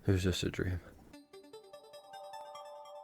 It was just a dream.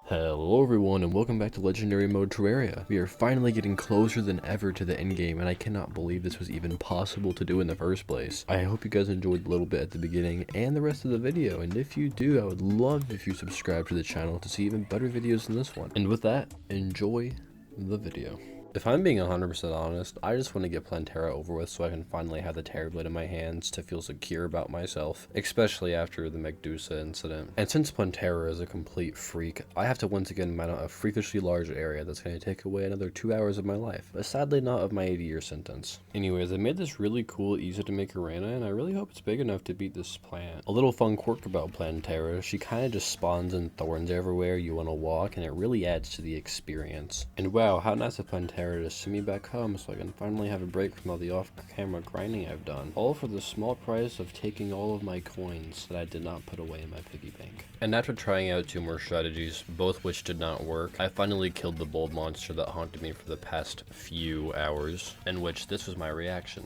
Hello everyone and welcome back to Legendary Mode Terraria. We are finally getting closer than ever to the end game and I cannot believe this was even possible to do in the first place. I hope you guys enjoyed a little bit at the beginning and the rest of the video, and if you do, I would love if you subscribe to the channel to see even better videos than this one. And with that, enjoy the video. If I'm being 100% honest, I just want to get Plantera over with so I can finally have the Terror Blade in my hands to feel secure about myself, especially after the Medusa incident. And since Plantera is a complete freak, I have to once again mine out a freakishly large area that's going to take away another 2 hours of my life, but sadly not of my 80-year sentence. Anyways, I made this really cool, easy to make arena, and I really hope it's big enough to beat this plant. A little fun quirk about Plantera, she kind of just spawns in thorns everywhere you want to walk, and it really adds to the experience. And wow, how nice of Plantera to send me back home so I can finally have a break from all the off-camera grinding I've done, all for the small price of taking all of my coins that I did not put away in my piggy bank. And after trying out 2 more strategies, both which did not work, I finally killed the bold monster that haunted me for the past few hours, in which this was my reaction.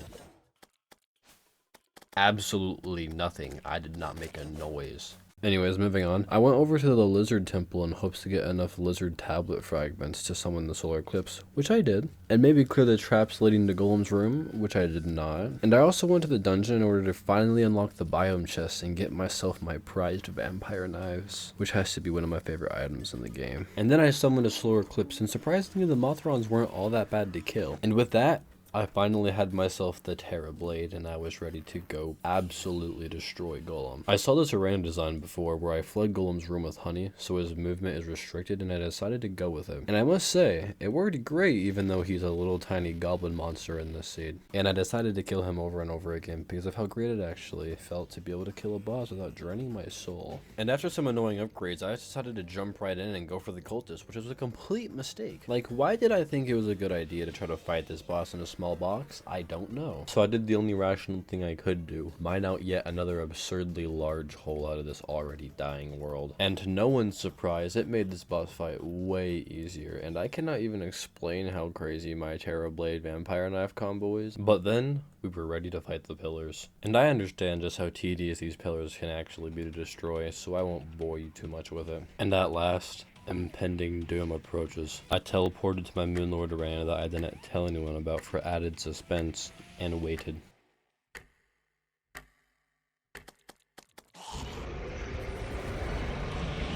Absolutely nothing. I did not make a noise. Anyways, moving on. I went over to the lizard temple in hopes to get enough lizard tablet fragments to summon the solar eclipse, which I did, and maybe clear the traps leading to Golem's room, which I did not. And I also went to the dungeon in order to finally unlock the biome chest and get myself my prized vampire knives, which has to be one of my favorite items in the game. And then I summoned a solar eclipse, and surprisingly the Mothrons weren't all that bad to kill. And with that, I finally had myself the Terra Blade and I was ready to go absolutely destroy Golem. I saw this arena design before where I flood Golem's room with honey so his movement is restricted, and I decided to go with it. And I must say, it worked great even though he's a little tiny goblin monster in this seed. And I decided to kill him over and over again because of how great it actually felt to be able to kill a boss without draining my soul. And after some annoying upgrades, I decided to jump right in and go for the cultist, which was a complete mistake. Like, why did I think it was a good idea to try to fight this boss in a small box? I don't know. So I did the only rational thing I could do, mine out yet another absurdly large hole out of this already dying world. And to no one's surprise, it made this boss fight way easier, and I cannot even explain how crazy my Terra Blade vampire knife combo is. But then we were ready to fight the pillars. And I understand just how tedious these pillars can actually be to destroy, so I won't bore you too much with it. And at last, impending doom approaches. I teleported to my Moonlord arena that I didn't tell anyone about for added suspense, and waited.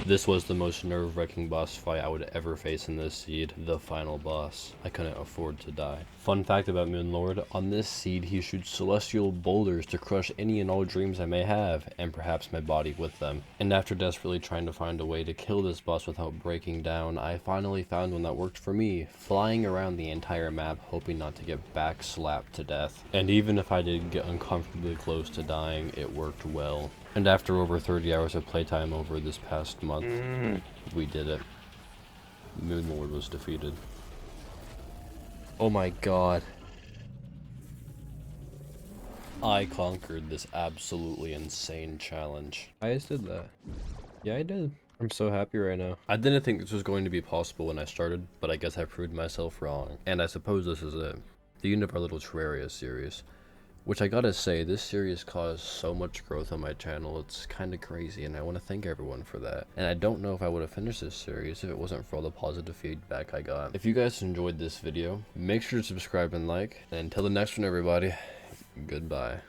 This was the most nerve-wracking boss fight I would ever face in this seed, the final boss. I couldn't afford to die. Fun fact about Moonlord, on this seed he shoots celestial boulders to crush any and all dreams I may have, and perhaps my body with them. And after desperately trying to find a way to kill this boss without breaking down, I finally found one that worked for me, flying around the entire map hoping not to get back-slapped to death. And even if I did get uncomfortably close to dying, it worked well. And after over 30 hours of playtime over this past month, we did it. Moonlord was defeated. Oh my god. I conquered this absolutely insane challenge. I just did that. Yeah, I did. I'm so happy right now. I didn't think this was going to be possible when I started, but I guess I proved myself wrong. And I suppose this is it. The end of our little Terraria series. Which I gotta say, this series caused so much growth on my channel, it's kinda crazy, and I want to thank everyone for that. And I don't know if I would have finished this series if it wasn't for all the positive feedback I got. If you guys enjoyed this video, make sure to subscribe and like, and until the next one everybody, goodbye.